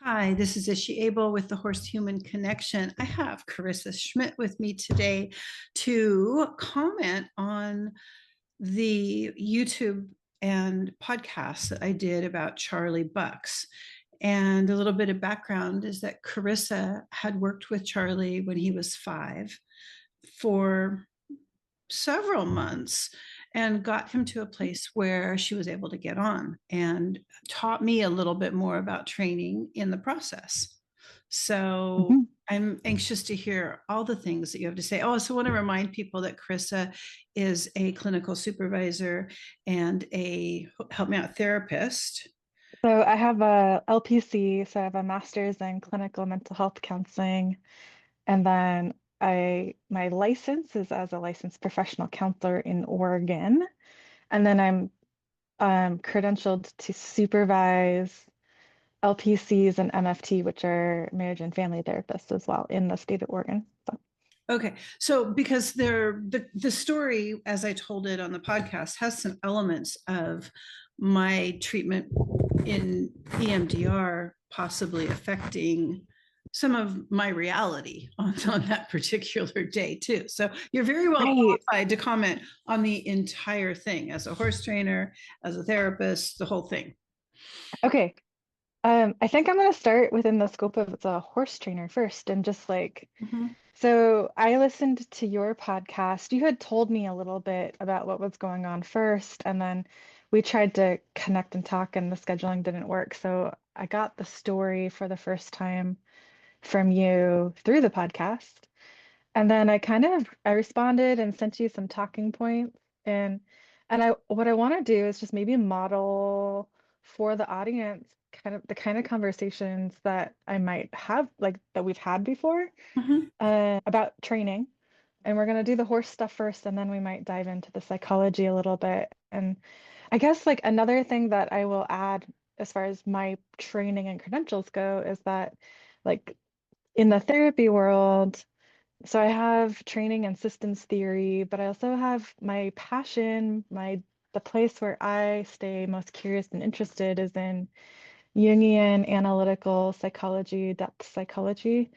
Hi, this is Ishi Abel with the Horse Human Connection. I have Charissa Schmidt with me today to comment on the YouTube and podcasts that I did about Charlie Bucks. And a little bit of background is that Charissa had worked with Charlie when he was 5 for several months and got him to a place where she was able to get on and taught me a little bit more about training in the process. So Mhm. I'm anxious to hear all the things that you have to say. Oh, I also want to remind people that Carissa is a clinical supervisor and a help me out therapist. So I have a LPC, so I have a master's in clinical mental health counseling, and then I my license is as a licensed professional counselor in Oregon, and then I'm credentialed to supervise LPCs and MFT, which are marriage and family therapists as well in the state of Oregon. So, Okay, so because the story, as I told it on the podcast, has some elements of my treatment in EMDR possibly affecting some of my reality on that particular day too. So you're very well right. qualified to comment on the entire thing as a horse trainer, as a therapist, the whole thing. Okay. I think I'm going to start within the scope of the horse trainer first and just like Mhm. so I listened to your podcast. You had told me a little bit about what was going on first, and then we tried to connect and talk, and the scheduling didn't work. So I got the story for the first time from you through the podcast. And then I responded and sent you some talking points. And I what I want to do is just maybe model for the audience kind of the kind of conversations that I might have like that we've had before Mhm. about training. And we're going to do the horse stuff first, and then we might dive into the psychology a little bit. And I guess like another thing that I will add as far as my training and credentials go is that like in the therapy world, so I have training in systems theory, but I also have my passion, the place where I stay most curious and interested is in Jungian analytical psychology, depth psychology.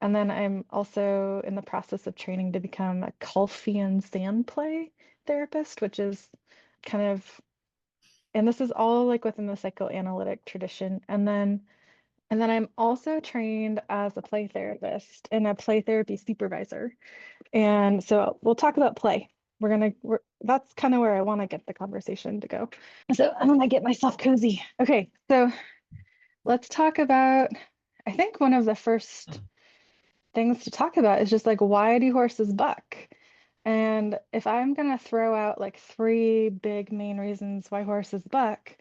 And then I'm also in the process of training to become a Colfian sand play therapist, which is kind of, and this is all like within the psychoanalytic tradition. And then I'm also trained as a play therapist and a play therapy supervisor. And so we'll talk about play. That's kind of where I want to get the conversation to go. So I'm gonna get myself cozy. Okay, so let's talk about, I think one of the first things to talk about is just like why do horses buck? And if I'm gonna throw out like three big main reasons why horses buck,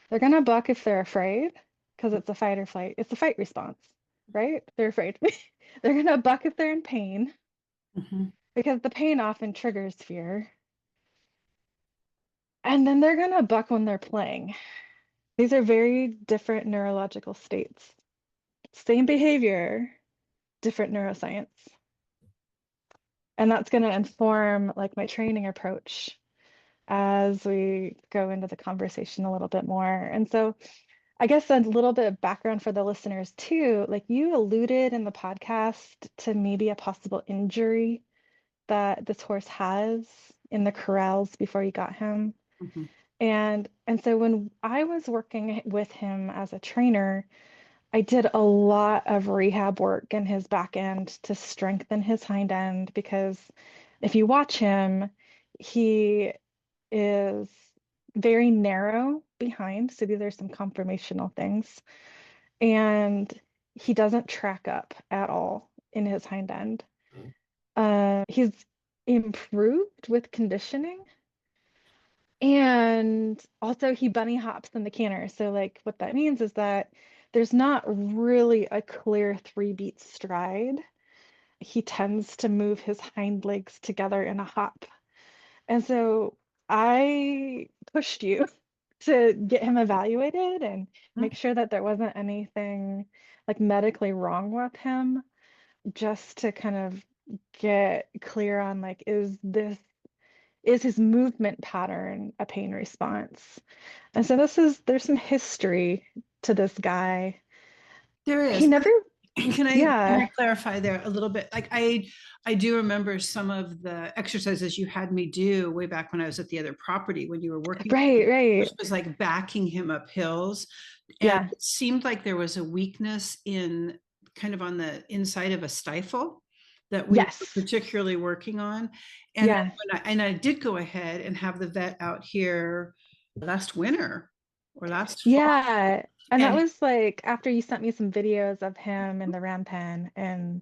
they're gonna buck if they're afraid, because it's a fight or flight. It's a fight response, right? They're afraid. They're gonna buck if they're in pain, Mhm. because the pain often triggers fear. And then they're gonna buck when they're playing. These are very different neurological states. Same behavior, different neuroscience. And that's going to inform like my training approach as we go into the conversation a little bit more. And so I guess a little bit of background for the listeners too, like you alluded in the podcast to maybe a possible injury that this horse has in the corrals before you got him. Mhm. And so when I was working with him as a trainer, I did a lot of rehab work in his back end to strengthen his hind end because if you watch him, he is very narrow behind. So these are some conformational things. And he doesn't track up at all in his hind end. He's improved with conditioning. And also he bunny hops in the canter. So like what that means is that there's not really a clear 3-beat stride. He tends to move his hind legs together in a hop. And so I pushed you to get him evaluated and make sure that there wasn't anything like medically wrong with him, just to kind of get clear on like, is his movement pattern a pain response? And so there's some history to this guy. There He is. never, Can I yeah, clarify there a little bit? Like I do remember some of the exercises you had me do way back when I was at the other property when you were working, right, which right. was like backing him up hills. And Yeah. it seemed like there was a weakness in kind of on the inside of a stifle that we were Yes. particularly working on. And then Yeah. I did go ahead and have the vet out here last winter or last fall. Yeah. And that And was like after you sent me some videos of him in the ram pen, and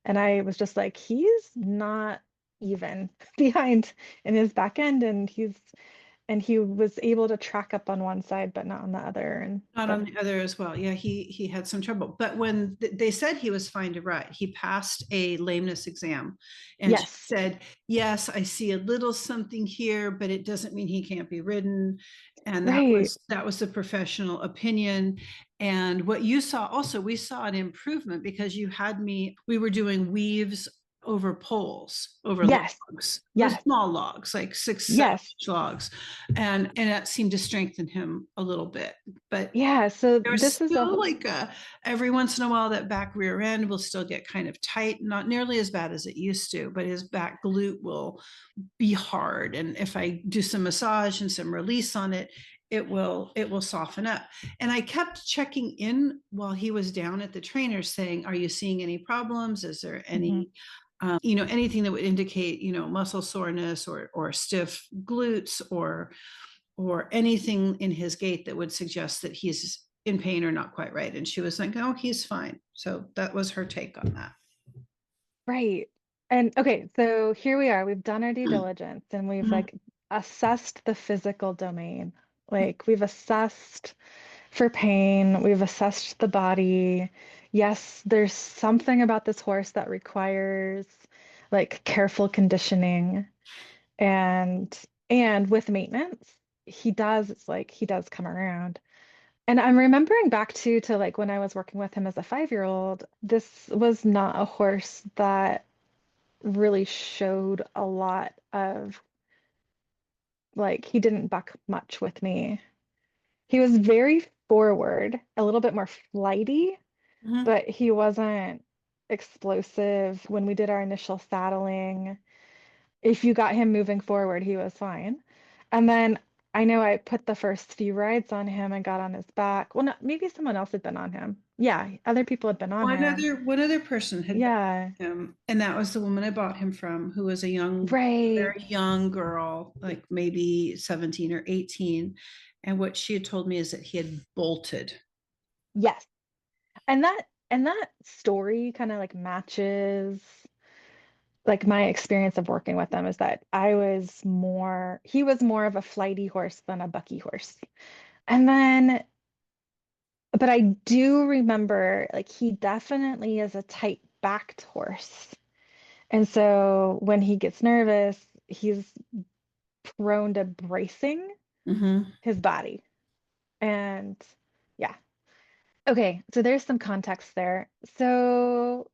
I was just like, he's not even behind in his back end, and he was able to track up on one side but not on the other and not stuff. on the other as well. Yeah, he had some trouble. But when they said he was fine to ride, he passed a lameness exam. And she Yes. said, yes, I see a little something here, but it doesn't mean he can't be ridden. And Right. that was the professional opinion. And what you saw also, we saw an improvement because we were doing weaves over poles, over Yes. logs, those Yes. small logs, like 6, 7 Yes. inch logs. And that seemed to strengthen him a little bit. But Yeah. So there's this is a still like every once in a while that back rear end will still get kind of tight, not nearly as bad as it used to, but his back glute will be hard. And if I do some massage and some release on it, it will soften up. And I kept checking in while he was down at the trainer saying, are you seeing any problems? Is there Mhm. any anything that would indicate, muscle soreness or stiff glutes or anything in his gait that would suggest that he's in pain or not quite right. And she was like, oh, he's fine. So that was her take on that. Right. And okay, so here we are. We've done our due diligence and we've Mhm. like assessed the physical domain. Like we've assessed for pain, we've assessed the body. Yes, there's something about this horse that requires like careful conditioning and and with maintenance, it's like he does come around. And I'm remembering back to like when I was working with him as a 5-year-old, this was not a horse that really showed a lot of like he didn't buck much with me. He was very forward, a little bit more flighty, Mhm. but he wasn't explosive when we did our initial saddling. If you got him moving forward, he was fine. And then I know I put the first few rides on him and got on his back. Well, no, maybe someone else had been on him. Yeah, other people had been on him. One other person had been Yeah, with him, and that was the woman I bought him from, who was a right. very young girl, like maybe 17 or 18. And what she had told me is that he had bolted. Yes. And that story kind of like matches like my experience of working with them is that he was more of a flighty horse than a bucky horse. And then, but I do remember like he definitely is a tight-backed horse. And so when he gets nervous, he's prone to bracing Hmm. his body. And yeah. Okay, so there's some context there. So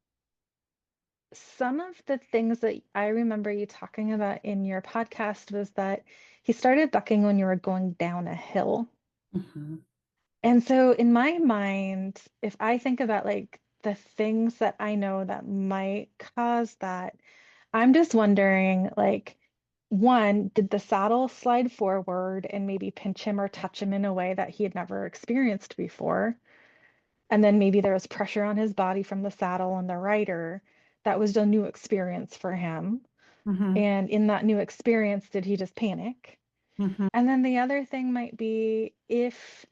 some of the things that I remember you talking about in your podcast was that he started bucking when you were going down a hill. Hmm. And so in my mind, if I think about like the things that I know that might cause that, I'm just wondering like one, did the saddle slide forward and maybe pinch him or touch him in a way that he had never experienced before? And then maybe there was pressure on his body from the saddle and the rider. That was a new experience for him. Hmm. And in that new experience, did he just panic? Hmm. And then the other thing might be if,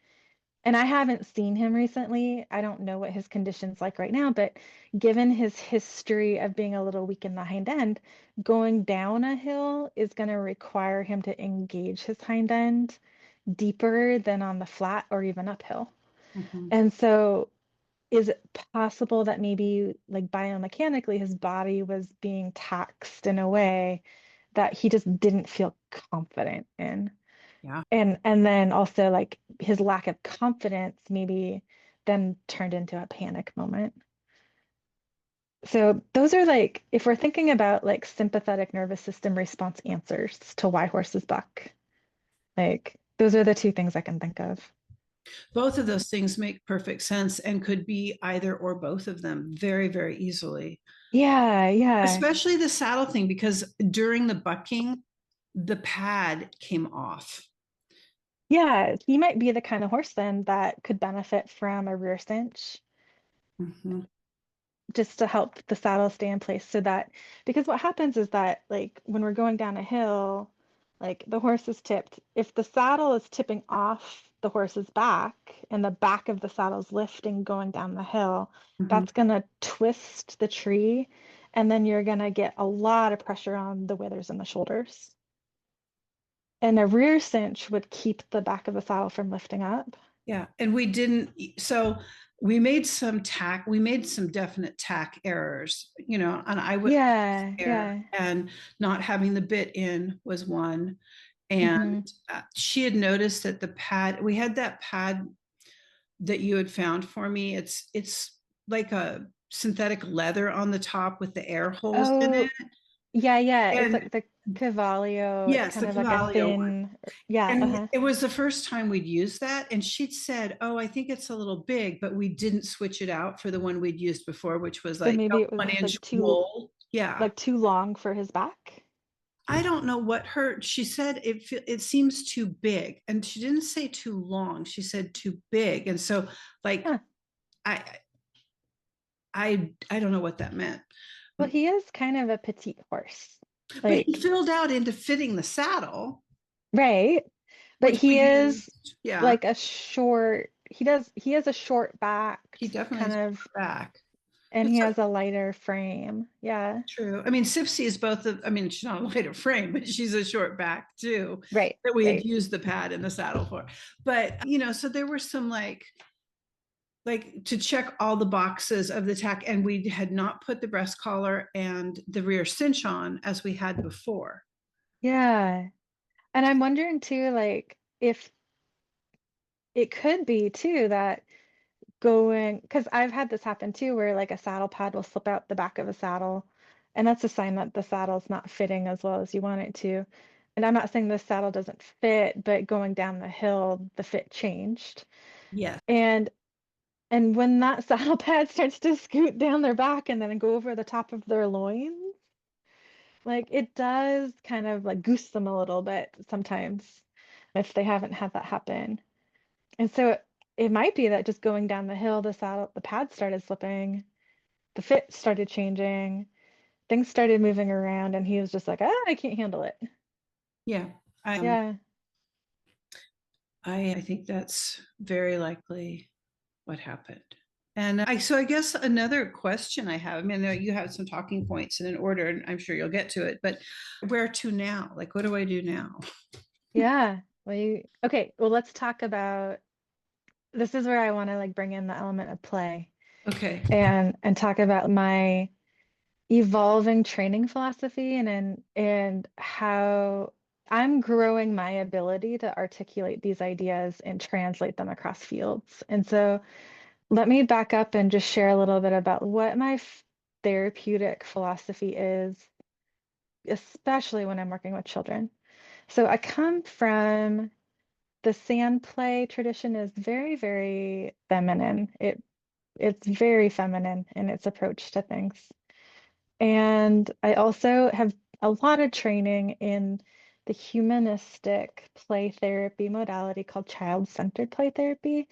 and I haven't seen him recently, I don't know what his condition's like right now, but given his history of being a little weak in the hind end, going down a hill is going to require him to engage his hind end deeper than on the flat or even uphill. Hmm. And so is it possible that maybe like biomechanically his body was being taxed in a way that he just didn't feel confident in? Yeah. And then also like his lack of confidence maybe then turned into a panic moment. So those are like if we're thinking about like sympathetic nervous system response answers to why horses buck, like those are the two things I can think of. Both of those things make perfect sense and could be either or both of them very, very easily. Yeah, yeah. Especially the saddle thing, because during the bucking, the pad came off. Yeah, he might be the kind of horse then that could benefit from a rear cinch Mhm. just to help the saddle stay in place so that because what happens is that like when we're going down a hill, like the horse is tipped. If the saddle is tipping off the horse's back and the back of the saddle's lifting going down the hill, Mhm. that's gonna twist the tree and then you're gonna get a lot of pressure on the withers and the shoulders. And a rear cinch would keep the back of the saddle from lifting up. Yeah, and we didn't, so we made some tack, we made some definite tack errors, and I would Yeah, error, yeah. and not having the bit in was one. And Hmm. she had noticed that the pad, we had that pad that you had found for me. It's like a synthetic leather on the top with the air holes in Oh, it. yeah, yeah. It's And like the Cavalio. It's yes, kind the of like a Cavallio one. thin, yeah, And uh-huh. it was the first time we'd used that. And she'd said, "Oh, I think it's a little big," but we didn't switch it out for the one we'd used before, which was So like maybe it was 1 inch wool. Yeah. like too long for his back. I don't know what her, she said it seems too big. And she didn't say too long. She said too big. And so like Huh. I I don't know what that meant. Well, he is kind of a petite horse. But he Like, filled out into fitting the saddle, right. But which we he is used. Yeah, like a short, he has a short he backed definitely kind is of, back. and he It's has a lighter frame. Yeah. true. I mean, Sipsy is both of, I mean, she's not a lighter frame, but she's a short back too, Right, that we had right. used the pad in the saddle for. But, so there were some like to check all the boxes of the tack, and we had not put the breast collar and the rear cinch on as we had before. Yeah. And I'm wondering too, like, if it could be too that going, because I've had this happen too, where like a saddle pad will slip out the back of a saddle, and that's a sign that the saddle's not fitting as well as you want it to. And I'm not saying this saddle doesn't fit, but going down the hill, the fit changed. Yes. And when that saddle pad starts to scoot down their back and then go over the top of their loins, like it does kind of like goose them a little bit sometimes if they haven't had that happen. And so it might be that just going down the hill, the pad started slipping, the fit started changing, things started moving around, and he was just like, ah, I can't handle it. Yeah. Yeah. I think that's very likely what happened. And so I guess another question I have, I mean, I know you have some talking points in an order, and I'm sure you'll get to it, but where to now? Like, what do I do now? Yeah. Okay, well, let's talk about this is where I want to like bring in the element of play Okay. and talk about my evolving training philosophy and how I'm growing my ability to articulate these ideas and translate them across fields. And so let me back up and just share a little bit about what my therapeutic philosophy is, especially when I'm working with children. So I come from the sand play tradition is very, very feminine. It's very feminine in its approach to things. And I also have a lot of training in the humanistic play therapy modality called child-centered play therapy.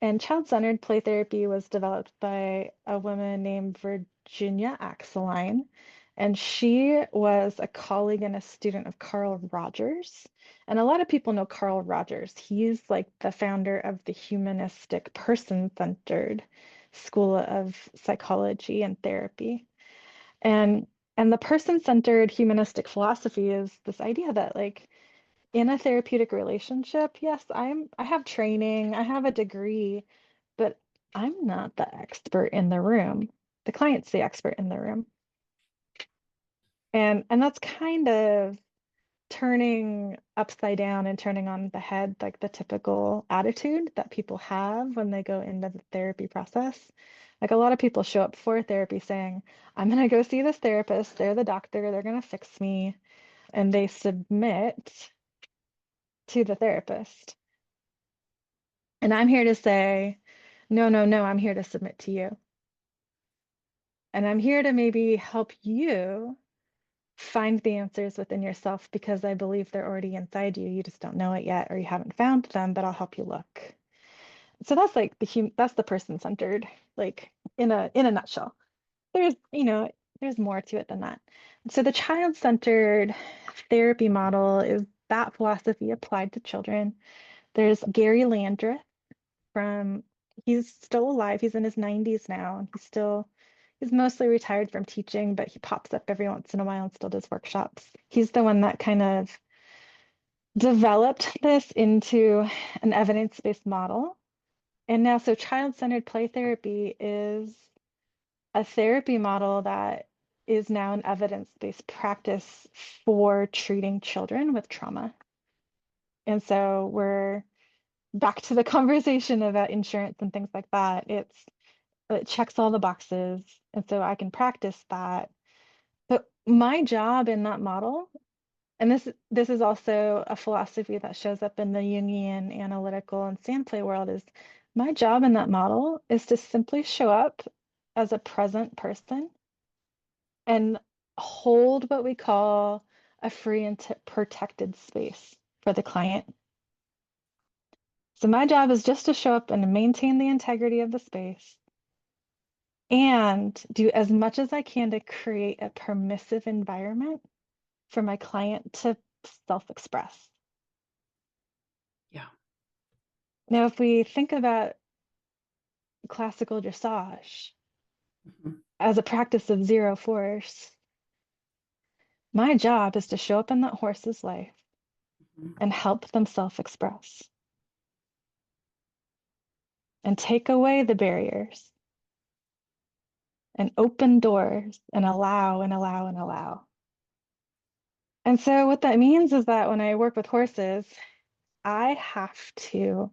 And child-centered play therapy was developed by a woman named Virginia Axeline. And she was a colleague and a student of Carl Rogers. And a lot of people know Carl Rogers. He's like the founder of the humanistic person-centered school of psychology and therapy. And the person-centered humanistic philosophy is this idea that like in a therapeutic relationship, yes, I have training, I have a degree, but I'm not the expert in the room. The client's the expert in the room. And that's kind of turning upside down and turning on the head like the typical attitude that people have when they go into the therapy process. Like a lot of people show up for therapy saying, I'm going to go see this therapist, they're the doctor, they're going to fix me, and they submit to the therapist. And I'm here to say, no, no, no, I'm here to submit to you. And I'm here to maybe help you find the answers within yourself because I believe they're already inside you. You just don't know it yet or you haven't found them, but I'll help you look. So that's like that's the person-centered, like in a nutshell. There's, there's more to it than that. So the child-centered therapy model is that philosophy applied to children. There's Gary Landreth from, he's still alive. He's in his 90s now, and he's mostly retired from teaching, but he pops up every once in a while and still does workshops. He's the one that kind of developed this into an evidence-based model. And now, so child-centered play therapy is a therapy model that is now an evidence-based practice for treating children with trauma. And so we're back to the conversation about insurance and things like that. It checks all the boxes, and so I can practice that. But my job in that model, and this is also a philosophy that shows up in the Jungian analytical and sand play world, is my job in that model is to simply show up as a present person and hold what we call a free and protected space for the client. So my job is just to show up and maintain the integrity of the space and do as much as I can to create a permissive environment for my client to self-express. Yeah. Now, if we think about classical dressage Mhm. as a practice of zero force, my job is to show up in that horse's life Mhm. and help them self-express and take away the barriers and open doors and allow and allow and allow. And so what that means is that when I work with horses, I have to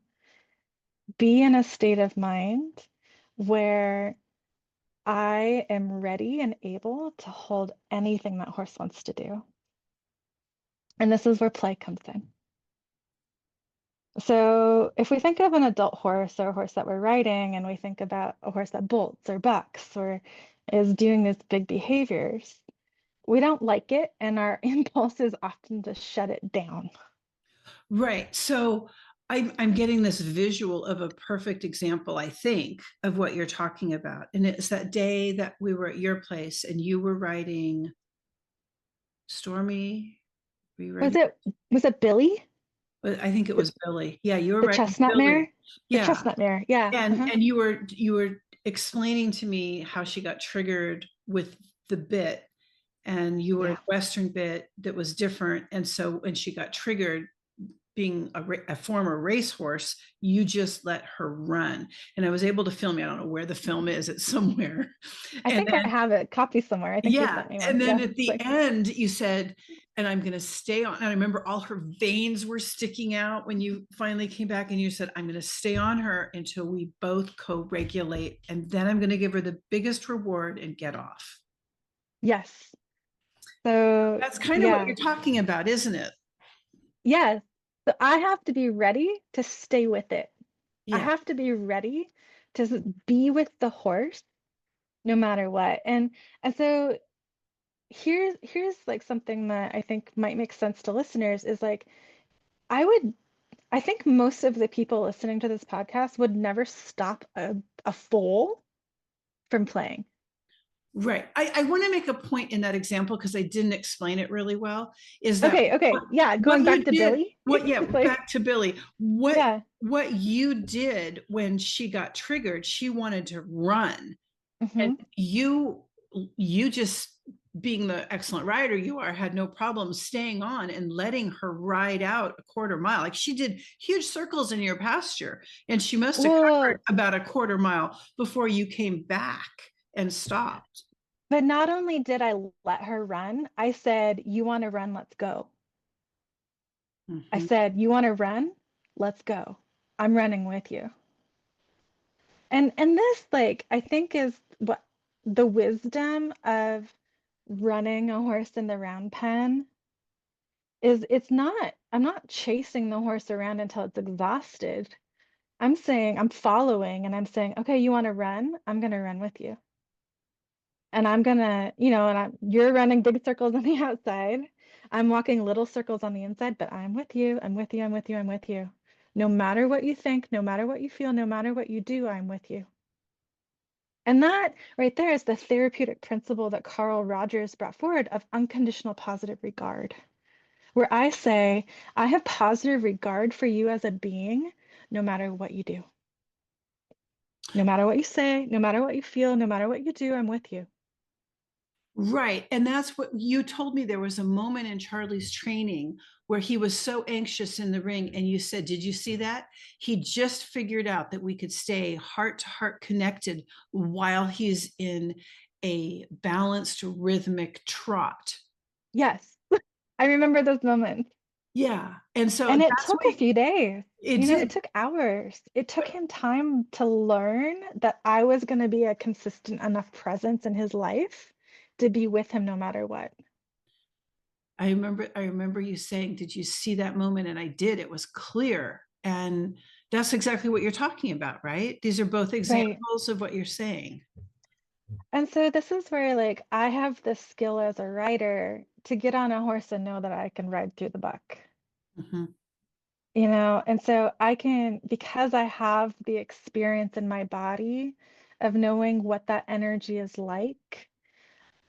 be in a state of mind where I am ready and able to hold anything that horse wants to do. And this is where play comes in. So if we think of an adult horse or a horse that we're riding, and we think about a horse that bolts or bucks or is doing these big behaviors, we don't like it, and our impulse is often to shut it down. Right. So I'm getting this visual of a perfect example, I think, of what you're talking about. And it's that day that we were at your place and you were riding Stormy. Were you Was riding? it was it Billy, I think it was Billy. Yeah, you were the riding chestnut Billy. mare? The Yeah. chestnut mare, yeah. And you were explaining to me how she got triggered with the bit, and you were Yeah. a Western bit that was different. And so when she got triggered, being a former racehorse, you just let her run. And I was able to film it. I don't know where the film is, it's somewhere. I And think I then, have a copy somewhere. I think you yeah. sent me one. And then Yeah. at It's the like, end, you said, and I'm going to stay on. And I remember all her veins were sticking out when you finally came back and you said, I'm going to stay on her until we both co regulate. And then I'm going to give her the biggest reward and get off. yes. So That's kind of what yeah. you're talking about, isn't it? Yes. So I have to be ready to stay with it. I Yeah. have to be ready to be with the horse no matter what. And so here's like something that I think might make sense to listeners is like I would I think most of the people listening to this podcast would never stop a foal from playing. Right. I want to make a point in that example because I didn't explain it really well. Is that Okay, okay. Yeah, what going back you to did? Billy. What, yeah, It's like, back to Billy. yeah. What you did when she got triggered, she wanted to run. And Hmm. you just, being the excellent rider you are, had no problem staying on and letting her ride out a quarter mile. Like, she did huge circles in your pasture, and she must have covered Well, about a quarter mile before you came back and stopped. but not only did I let her run, I said, "You want to run? Let's go." I Mhm. said, "You want to run? Let's go. I'm running with you." And this, like, I think is what the wisdom of running a horse in the round pen is. I'm not chasing the horse around until it's exhausted. I'm saying, I'm following and I'm saying, okay, you want to run? I'm going to run with you. And I'm going to, you're running big circles on the outside. I'm walking little circles on the inside, but I'm with you. I'm with you. I'm with you. I'm with you. No matter what you think, no matter what you feel, no matter what you do, I'm with you. And that right there is the therapeutic principle that Carl Rogers brought forward of unconditional positive regard, where I say, I have positive regard for you as a being, no matter what you do. No matter what you say, no matter what you feel, no matter what you do, I'm with you. Right. And that's what you told me. There was a moment in Charlie's training where he was so anxious in the ring. And you said, did you see that? He just figured out that we could stay heart to heart connected while he's in a balanced rhythmic trot. Yes, I remember those moments. Yeah. And so And it that's took a what few days. it It did. took hours. It took him time to learn that I was going to be a consistent enough presence in his life to be with him no matter what. I remember you saying, did you see that moment? And I did. It was clear. And that's exactly what you're talking about, right? These are both Right. examples of what you're saying. And so this is where like I have this skill as a rider to get on a horse and know that I can ride through the buck. Mhm. And so I can, because I have the experience in my body of knowing what that energy is like,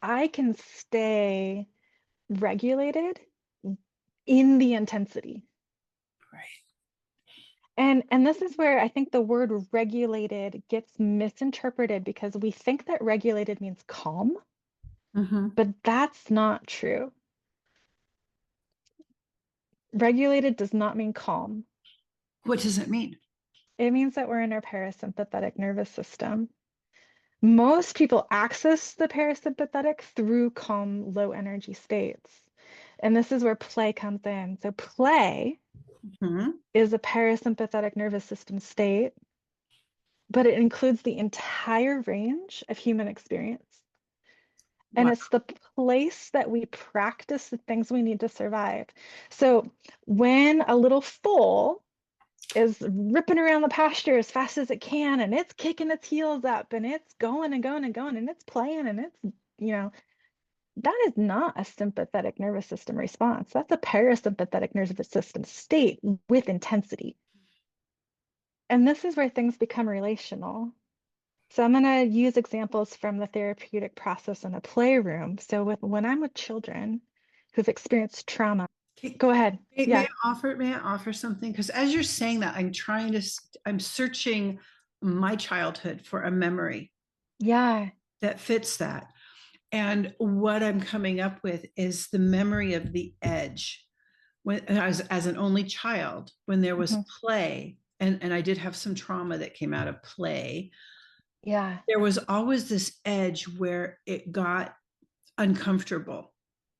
I can stay regulated in the intensity. Right. And this is where I think the word regulated gets misinterpreted because we think that regulated means calm, Mhm. but that's not true. Regulated does not mean calm. What does it mean? It means that we're in our parasympathetic nervous system. Most people access the parasympathetic through calm, low energy states. And this is where play comes in. So, play Mhm. is a parasympathetic nervous system state, but it includes the entire range of human experience. And Wow. it's the place that we practice the things we need to survive. So, when a little foal is ripping around the pasture as fast as it can and it's kicking its heels up and it's going and going and going and it's playing and it's, you know, that is not a sympathetic nervous system response. That's a parasympathetic nervous system state with intensity. And this is where things become relational. So I'm going to use examples from the therapeutic process in a playroom. So when I'm with children who've experienced trauma, Okay. go ahead. May Yeah. I offer something? Because as you're saying that, I'm searching my childhood for a memory Yeah. that fits that. And what I'm coming up with is the memory of the edge. When I was as an only child, when there was Mhm. play, and I did have some trauma that came out of play, Yeah. there was always this edge where it got uncomfortable.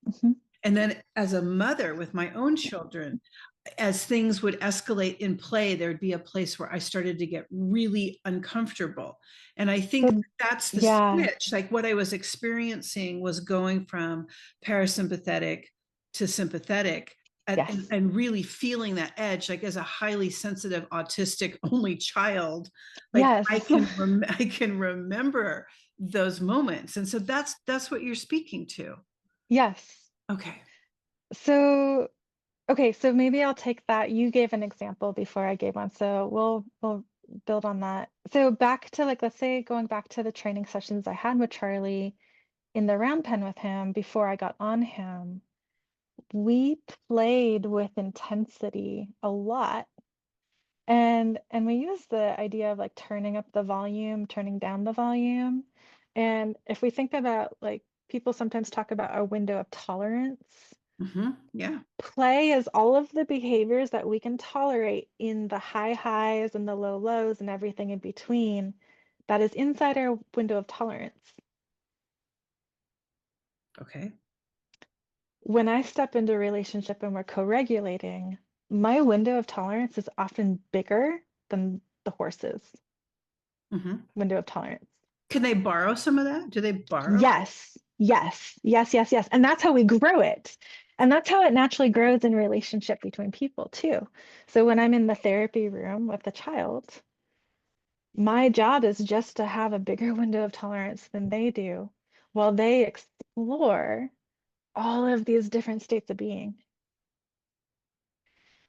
Mhm. And then as a mother with my own children, as things would escalate in play, there'd be a place where I started to get really uncomfortable. And I think So, that's the yeah. switch. Like what I was experiencing was going from parasympathetic to sympathetic. And, Yes. and really feeling that edge, like as a highly sensitive autistic only child, like Yes. I can remember those moments, and so that's what you're speaking to. Yes. Okay. So, okay, so maybe I'll take that. You gave an example before I gave one, so we'll build on that. So back to like let's say going back to the training sessions I had with Charlie in the round pen with him before I got on him, we played with intensity a lot. And we use the idea of like turning up the volume, turning down the volume. And if we think about like people sometimes talk about our window of tolerance, Yeah. play is all of the behaviors that we can tolerate in the high highs and the low lows and everything in between that is inside our window of tolerance. Okay. When I step into a relationship and we're co-regulating, my window of tolerance is often bigger than the horse's hmm window of tolerance. Can they borrow some of that? Do they borrow? Yes, yes, yes, yes, yes. And that's how we grow it. And that's how it naturally grows in relationship between people too. So when I'm in the therapy room with a child, my job is just to have a bigger window of tolerance than they do while they explore all of these different states of being.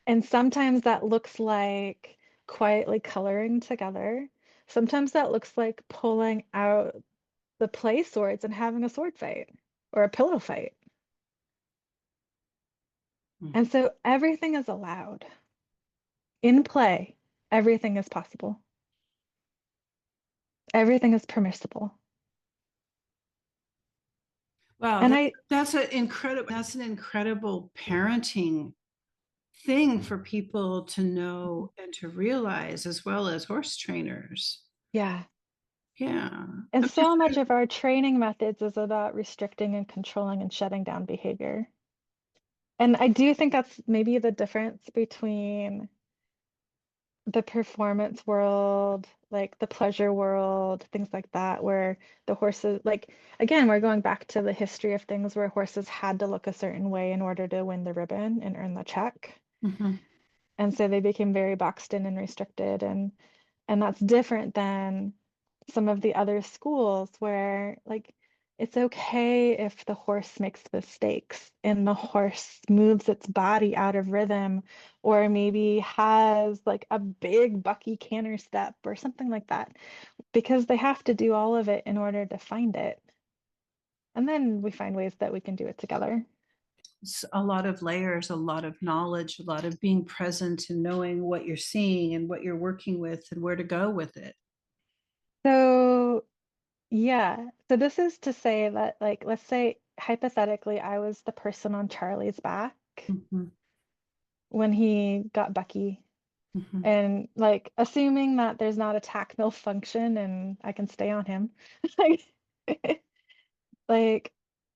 And sometimes that looks like quietly coloring together. Sometimes that looks like pulling out the play swords and having a sword fight or a pillow fight. Mm. And so everything is allowed. In play, everything is possible. Everything is permissible. Wow, And I, that's an incredible parenting thing for people to know and to realize, as well as horse trainers. yeah. Yeah. And so much of our training methods is about restricting and controlling and shutting down behavior. And I do think that's maybe the difference between the performance world, like the pleasure world, things like that, where the horses, like, again, we're going back to the history of things where horses had to look a certain way in order to win the ribbon and earn the check. Mhm. And so they became very boxed in and restricted. And that's different than some of the other schools where like it's okay if the horse makes mistakes and the horse moves its body out of rhythm or maybe has like a big bucky canter step or something like that because they have to do all of it in order to find it. And then we find ways that we can do it together. It's a lot of layers, a lot of knowledge, a lot of being present and knowing what you're seeing and what you're working with and where to go with it. So, yeah. So this is to say that like let's say hypothetically I was the person on Charlie's back Mhm. when he got Bucky. Mhm. And like assuming that there's not a tack malfunction and I can stay on him. Like, like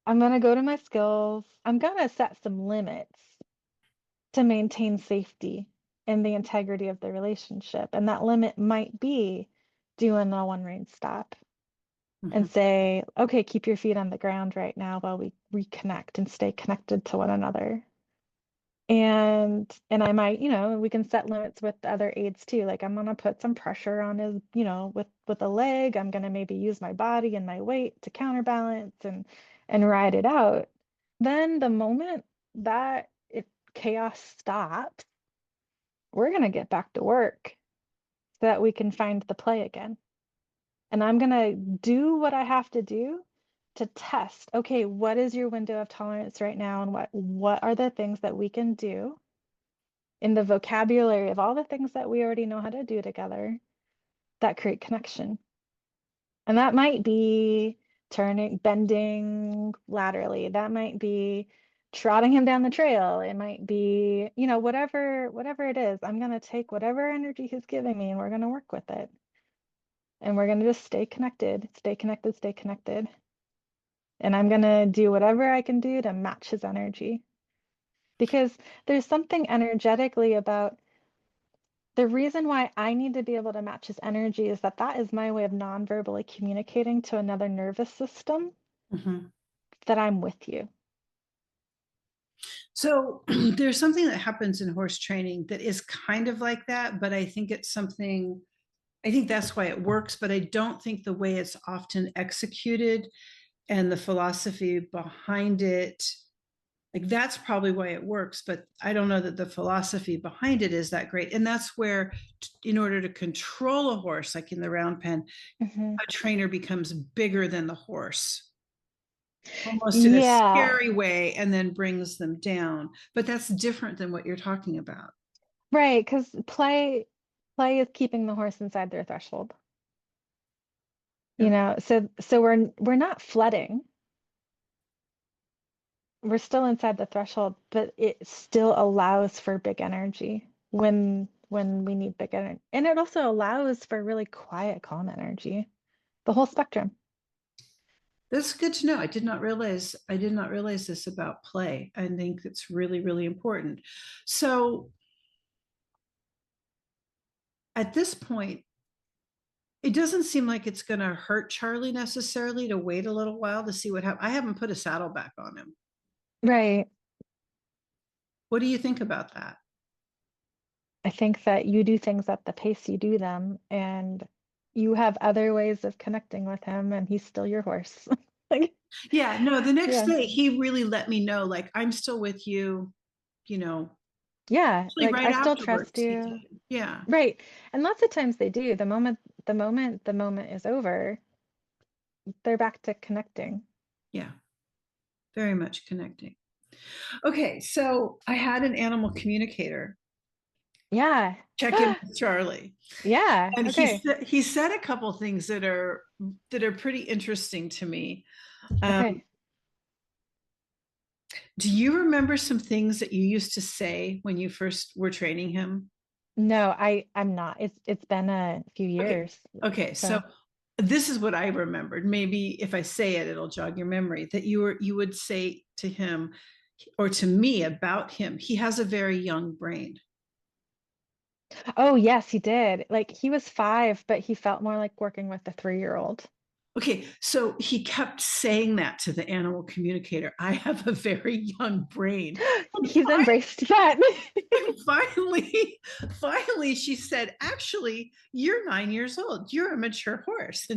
I'm gonna go to my skills. I'm gonna set some limits to maintain safety and the integrity of the relationship. And that limit might be doing a one rein stop and Mhm. say, okay, keep your feet on the ground right now while we reconnect and stay connected to one another. And I might, we can set limits with the other aids too. Like I'm gonna put some pressure on his, with a leg. I'm gonna maybe use my body and my weight to counterbalance and ride it out. Then the moment that chaos stops, we're gonna get back to work so that we can find the play again. And I'm gonna do what I have to do to test, okay, what is your window of tolerance right now, and what are the things that we can do in the vocabulary of all the things that we already know how to do together that create connection. And that might be bending laterally. That might be trotting him down the trail. It might be, whatever it is. I'm going to take whatever energy he's giving me and we're going to work with it. And we're going to just stay connected, stay connected, stay connected. And I'm going to do whatever I can do to match his energy because there's something energetically about the reason why I need to be able to match his energy is that that is my way of non-verbally communicating to another nervous system Mhm. that I'm with you. So there's something that happens in horse training that is kind of like that, but I think that's why it works, but I don't think the way it's often executed and the philosophy behind it, like that's probably why it works, but I don't know that the philosophy behind it is that great. And that's where, in order to control a horse, like in the round pen, Mhm. a trainer becomes bigger than the horse, almost in a Yeah, scary way, and then brings them down. But that's different than what you're talking about. right, because play is keeping the horse inside their threshold. Yep. So we're not flooding. We're still inside the threshold, but it still allows for big energy when we need big energy. And it also allows for really quiet, calm energy. The whole spectrum. That's good to know. I did not realize this about play. I think it's really, really important. So at this point, it doesn't seem like it's going to hurt Charlie necessarily to wait a little while to see what happens. I haven't put a saddle back on him. Right. What do you think about that? I think that you do things at the pace you do them, and you have other ways of connecting with him, and he's still your horse. Like, Yeah, no, the next yeah, day he really let me know, like, I'm still with you, you know, yeah, actually like right I still trust afterwards he you. did. Yeah, Right. And lots of times they do. The moment is over, they're back to connecting. yeah, very much connecting. Okay, so I had an animal communicator Yeah. check in with Charlie, Yeah. and Okay. he said a couple things that are pretty interesting to me. Um, Okay. do you remember some things that you used to say when you first were training him? No, I'm not. It's been a few Okay, years. okay, so So, this is what I remembered. Maybe if I say it, it'll jog your memory. That you would say to him or to me about him, he has a very young brain. oh yes, he did. Like he was 5, but he felt more like working with a 3-year-old. Okay, so he kept saying that to the animal communicator. I have a very young brain. And He's embraced that. finally, finally, she said, "Actually, you're 9 years old. You're a mature horse,"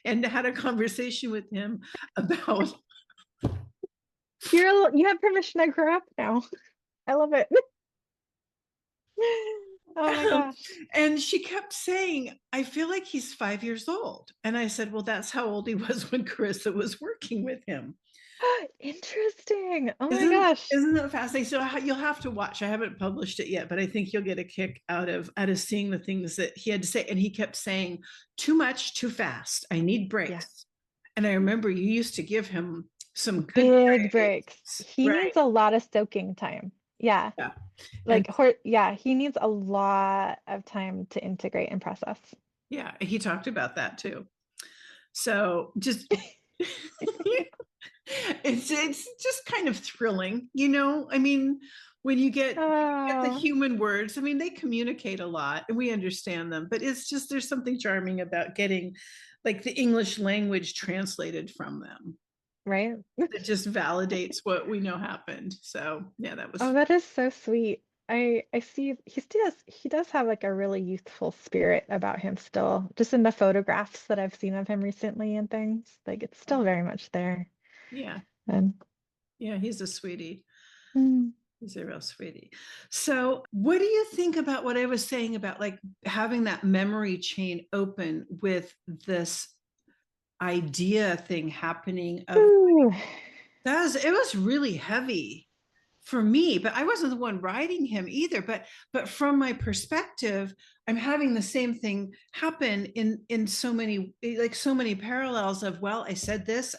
and had a conversation with him about. You have permission to grow up now. I love it. Oh my gosh. And she kept saying, "I feel like he's 5 years old." And I said, "Well, that's how old he was when Carissa was working with him." Interesting. Oh my Isn't gosh. isn't that fascinating? So you'll have to watch. I haven't published it yet, but I think you'll get a kick out of seeing the things that he had to say. And he kept saying, "Too much, too fast. I need Yeah. breaks." And I remember you used to give him some good Big breaks. breaks, He right? needs a lot of soaking time. Yeah. Yeah, and Like, yeah, he needs a lot of time to integrate and process. yeah, he talked about that too. So just it's just kind of thrilling, you know. I mean, when you get the Oh, human words, I mean, they communicate a lot and we understand them, but it's just there's something charming about getting like the English language translated from them right. that just validates what we know happened. So yeah, that Oh, was that is so sweet. I see he does have like a really youthful spirit about him still. Just in the photographs that I've seen of him recently and things, like it's still very much there. yeah, And yeah, he's a sweetie. mm, He's a real sweetie. So, what do you think about what I was saying about like having that memory chain open with this idea thing happening of ooh, it was really heavy for me, but I wasn't the one writing him either. But from my perspective, I'm having the same thing happen in so many like so many parallels of, well, I said this,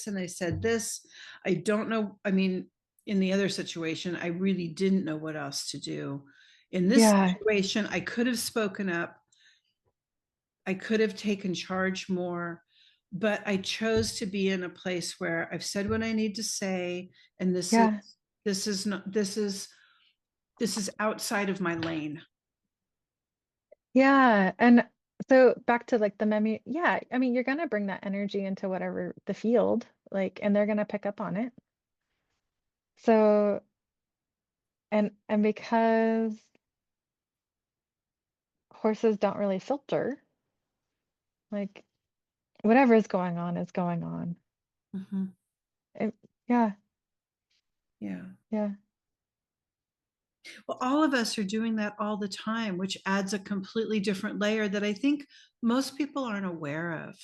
and I said this. I don't know. I mean, in the other situation, I really didn't know what else to do. In this yeah, situation, I could have spoken up. I could have taken charge more, but I chose to be in a place where I've said what I need to say, and yeah, this is not this is outside of my lane. yeah. And so back to like the memory, yeah, I mean, you're gonna bring that energy into whatever the field, like, and they're gonna pick up on it. So, and because horses don't really filter, like whatever is going on is going on. Mhm. It, yeah, Yeah. yeah. Well, all of us are doing that all the time, which adds a completely different layer that I think most people aren't aware of.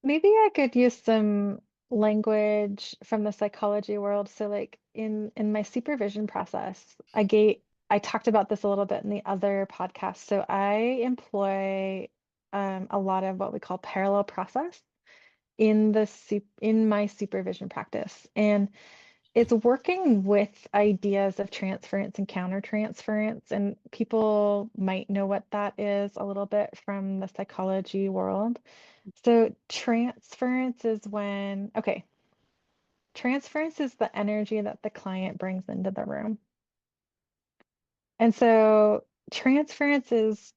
Maybe I could use some language from the psychology world. So like in my supervision process, I talked about this a little bit in the other podcast. So I employ a lot of what we call parallel process in my supervision practice. And it's working with ideas of transference and countertransference, and people might know what that is a little bit from the psychology world. So transference is the energy that the client brings into the room. And so transference is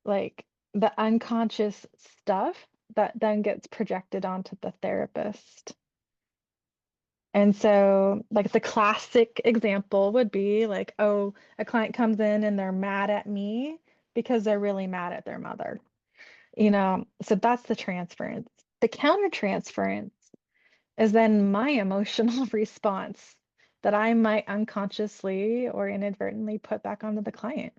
like the unconscious stuff that then gets projected onto the therapist. And so, like, the classic example would be like, oh, a client comes in and they're mad at me because they're really mad at their mother. So that's the transference. The counter transference is then my emotional response that I might unconsciously or inadvertently put back onto the client.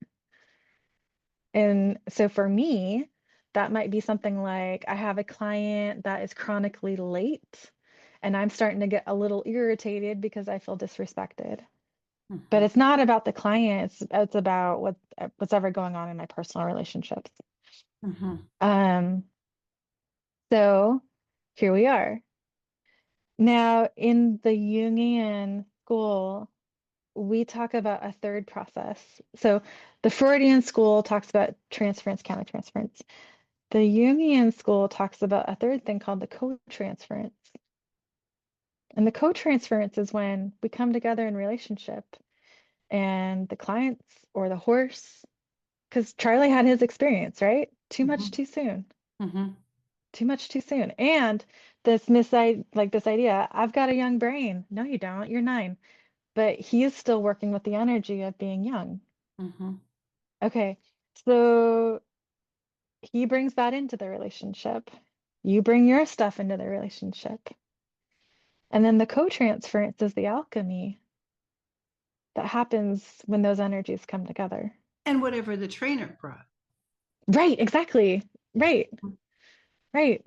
And so for me, that might be something like I have a client that is chronically late and I'm starting to get a little irritated because I feel disrespected. But Mhm. it's not about the client, it's about what's ever going on in my personal relationships. Mhm. Um, so here we are. Now, in the Jungian school, we talk about a third process. So the Freudian school talks about transference, countertransference. The Jungian school talks about a third thing called the co-transference. And the co-transference is when we come together in relationship and the clients or the horse, because Charlie had his experience, right? Too much Mhm. too soon. Mhm. Too much too soon. And this idea, I've got a young brain. No, you don't. You're 9. But he is still working with the energy of being young. Mhm. Okay. So he brings that into the relationship. You bring your stuff into the relationship. And then the co-transference is the alchemy that happens when those energies come together. And whatever the trainer brought. Right, exactly. Right, right.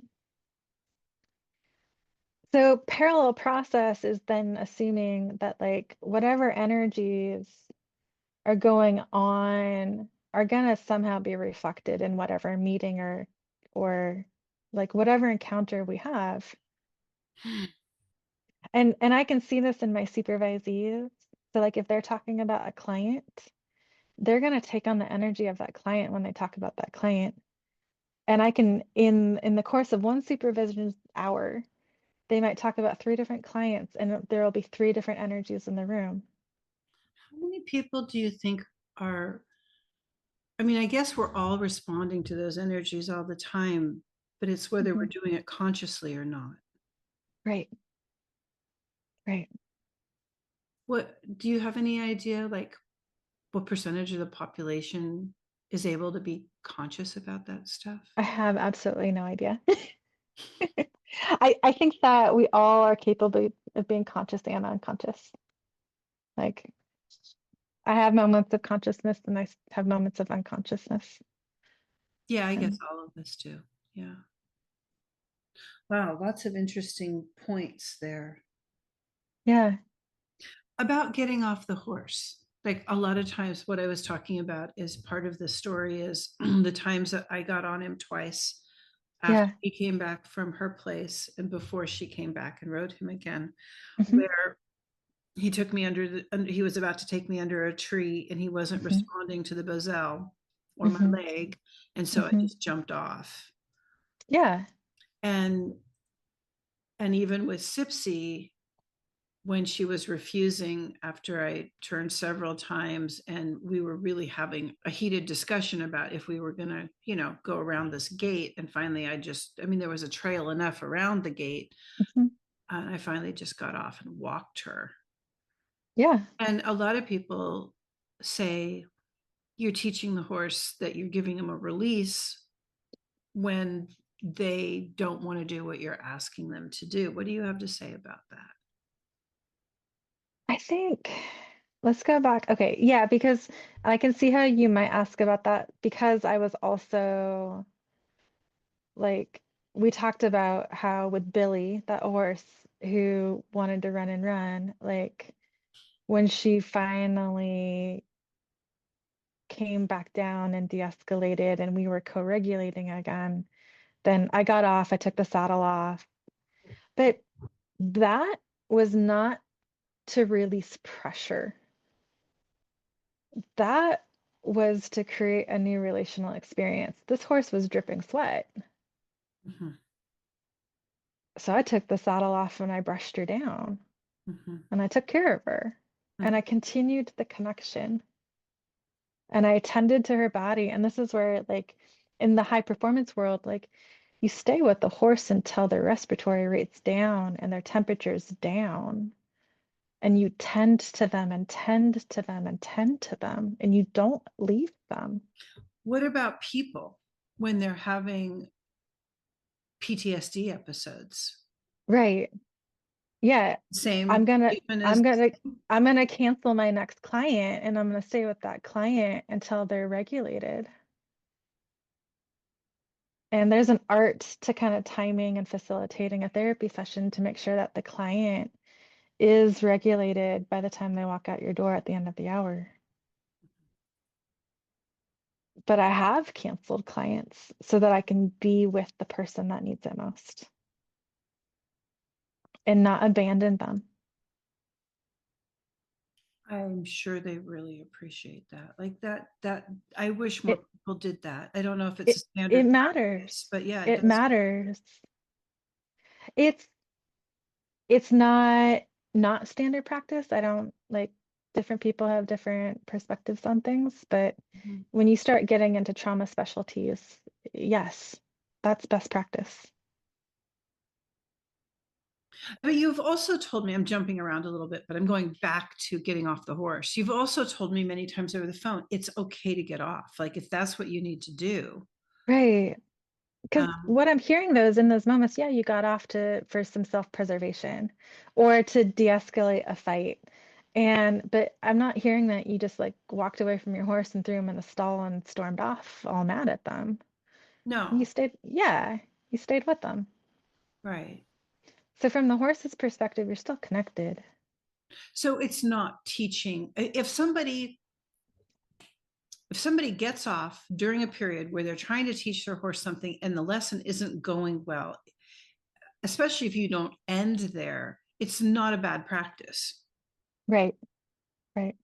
So parallel process is then assuming that like whatever energies are going on are gonna somehow be reflected in whatever meeting or like whatever encounter we have. And I can see this in my supervisees. So like if they're talking about a client, they're gonna take on the energy of that client when they talk about that client. And I can in the course of one supervision hour, they might talk about 3 different clients and there will be 3 different energies in the room. How many people do you think are, I mean, I guess we're all responding to those energies all the time, but it's whether we're Mhm. doing it consciously or not. Right, right. What do you have any idea, like what percentage of the population is able to be conscious about that stuff? I have absolutely no idea. I think that we all are capable of being conscious and unconscious. Like I have moments of consciousness and have moments of unconsciousness. Yeah, I guess And all of us do. Yeah. Wow, lots of interesting points there. yeah, About getting off the horse. Like a lot of times, what I was talking about is part of the story is the times that I got on him twice after yeah. he came back from her place and before she came back and rode him again, Hmm. where he took me he was about to take me under a tree and he wasn't Hmm. responding to the boselle or my Hmm. leg. And so I Hmm. just jumped off. Yeah. And even with Sipsy, when she was refusing after I turned several times and we were really having a heated discussion about if we were going to, go around this gate. And finally, I mean, there was a trail enough around the gate. Hmm. And I finally just got off and walked her. Yeah. And a lot of people say you're teaching the horse that you're giving him a release when they don't want to do what you're asking them to do. What do you have to say about that? I think let's go back. Okay. Yeah, because I can see how you might ask about that because I was also like, we talked about how with Billy, that horse who wanted to run and run, like when she finally came back down and de-escalated and we were co-regulating again, then I got off, I took the saddle off. But that was not to release pressure. That was to create a new relational experience. This horse was dripping sweat. Mhm, So I took the saddle off and I brushed her down mhm, and I took care of her and I mhm, continued the connection and I attended to her body. And this is where, like, in the high performance world, like, You stay with the horse until their respiratory rate's down and their temperature's down. And you tend to them and tend to them and tend to them, and you don't leave them. What about people when they're having PTSD episodes? Right. Yeah. I'm Same gonna, treatment I'm as gonna, I'm gonna cancel my next client and I'm gonna stay with that client until they're regulated. And there's an art to kind of timing and facilitating a therapy session to make sure that the client is regulated by the time they walk out your door at the end of the hour. But I have canceled clients so that I can be with the person that needs it most and not abandon them. I'm sure they really appreciate that. Like that I wish more It people did that. I don't know if it's a it standard matters. practice, but yeah, it It does. matters. It's it's not standard practice. I don't like different people have different perspectives on things, but Mhm. when you start getting into trauma specialties, yes, that's best practice. But you've also told me, I'm jumping around a little bit, but I'm going back to getting off the horse. You've also told me many times over the phone, it's okay to get off. Like if that's what you need to do. Right. Because Um, what I'm hearing though is in those moments, yeah, you got off to for some self-preservation or to de-escalate a fight. And but I'm not hearing that you just like walked away from your horse and threw him in the stall and stormed off all mad at them. You no, stayed, yeah, you stayed with them. right. So from the horse's perspective, you're still connected. So it's not teaching. If somebody gets off during a period where they're trying to teach their horse something and the lesson isn't going well, especially if you don't end there, it's not a bad practice. Right, right.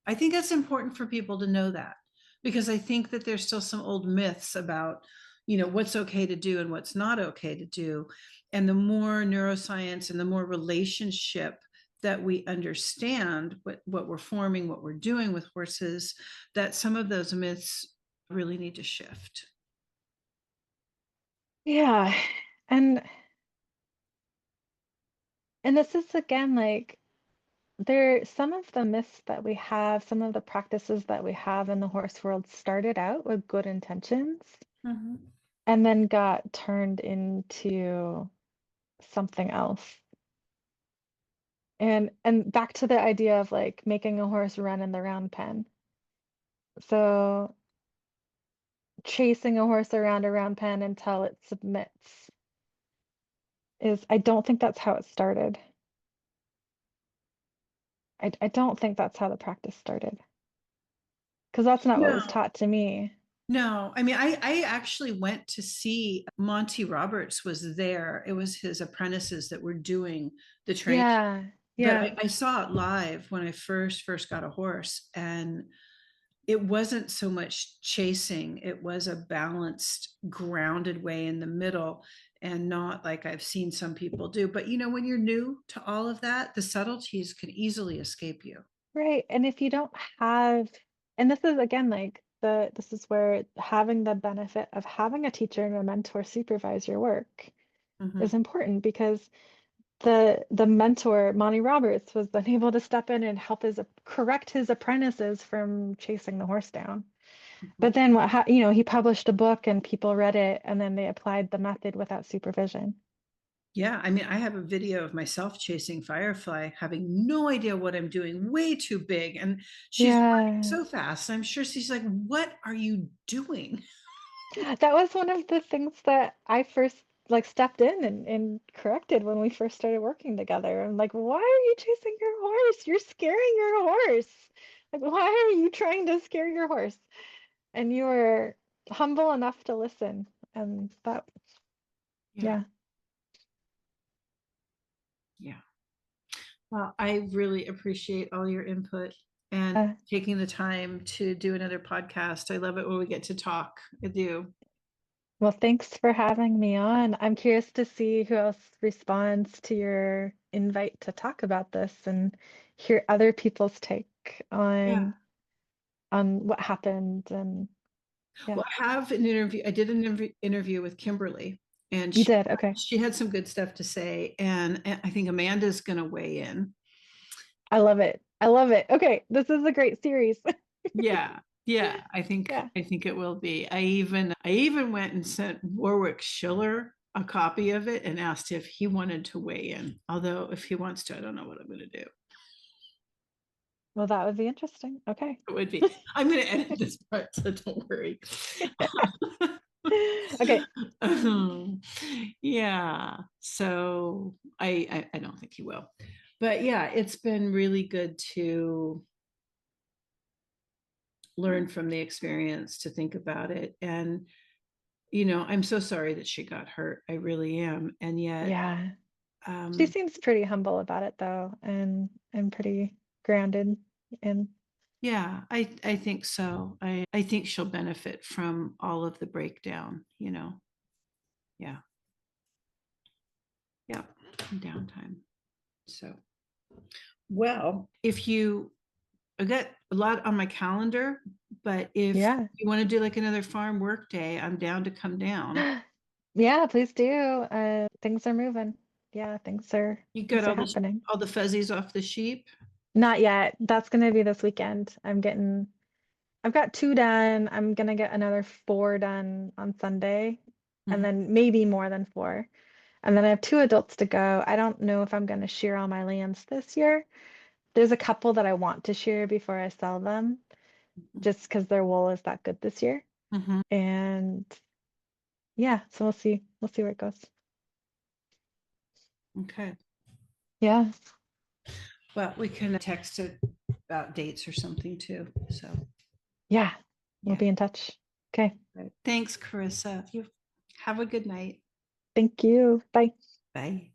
I think that's important for people to know that because I think that there's still some old myths about, what's okay to do and what's not okay to do. And the more neuroscience and the more relationship that we understand what we're forming, what we're doing with horses, that some of those myths really need to shift. Yeah. And and this is again like there some of the myths that we have, some of the practices that we have in the horse world started out with good intentions Mhm. and then got turned into something else. And back to the idea of like making a horse run in the round pen. So chasing a horse around a round pen until it submits is I don't think that's how it started. I don't think that's how the practice started because that's not what was No, taught to me. no. I mean, I actually went to see Monty Roberts was there. It was his apprentices that were doing the training. Yeah, But yeah. I saw it live when I first got a horse, and it wasn't so much chasing. It was a balanced, grounded way in the middle, and not like I've seen some people do. But when you're new to all of that, the subtleties can easily escape you. Right. And if you don't have, and this is again like this is where having the benefit of having a teacher and a mentor supervise your work Mhm. is important because the mentor, Monty Roberts, was then able to step in and help correct his apprentices from chasing the horse down. Mhm. But then he published a book and people read it and then they applied the method without supervision. Yeah, I mean, I have a video of myself chasing Firefly, having no idea what I'm doing, way too big. And she's running Yeah. so fast. I'm sure she's like, what are you doing? That was one of the things that I first like stepped in and corrected when we first started working together. I'm like, why are you chasing your horse? You're scaring your horse. Like, why are you trying to scare your horse? And you were humble enough to listen. And that, Yeah, yeah. yeah. Well, I really appreciate all your input and Uh, taking the time to do another podcast. I love it when we get to talk with you. well, thanks for having me on. I'm curious to see who else responds to your invite to talk about this and hear other people's take Yeah. on what happened and Yeah. Well, I have an interview. I did an interview with Kimberly, and You did. Okay. she had some good stuff to say. And I think Amanda's going to weigh in. I love it. I love it. Okay. This is a great series. Yeah, yeah. Yeah. I think it will be. I even went and sent Warwick Schiller a copy of it and asked if he wanted to weigh in. Although if he wants to, I don't know what I'm going to do. Well, that would be interesting. Okay. It would be. I'm going to edit this part, so don't worry. Okay. Yeah. So I don't think he will. But yeah, it's been really good to learn from the experience, to think about it. And, I'm so sorry that she got hurt. I really am. And yet, Yeah. She um, seems pretty humble about it though, and pretty grounded and yeah, I think so. I think she'll benefit from all of the breakdown. Yeah. Yeah. Downtime. So, well, if you I got a lot on my calendar, but if yeah. you want to do like another farm work day, I'm down to come down. Yeah, please do. Things are moving. Yeah, You got things are happening. all the fuzzies off the sheep? Not yet. That's gonna be this weekend. I've got two done. I'm gonna get another four done on Sunday, and Mhm, then maybe more than four. And then I have two adults to go. I don't know if I'm gonna shear all my lambs this year. There's a couple that I want to shear before I sell them, mhm, just because their wool is that good this year. mhm. And yeah, so we'll see. We'll see where it goes. Okay. Yeah. Well, we can text it about dates or something too. So, Yeah. We'll yeah. be in touch. Okay. Right. Thanks, Carissa. You have a good night. Thank you. Bye. Bye.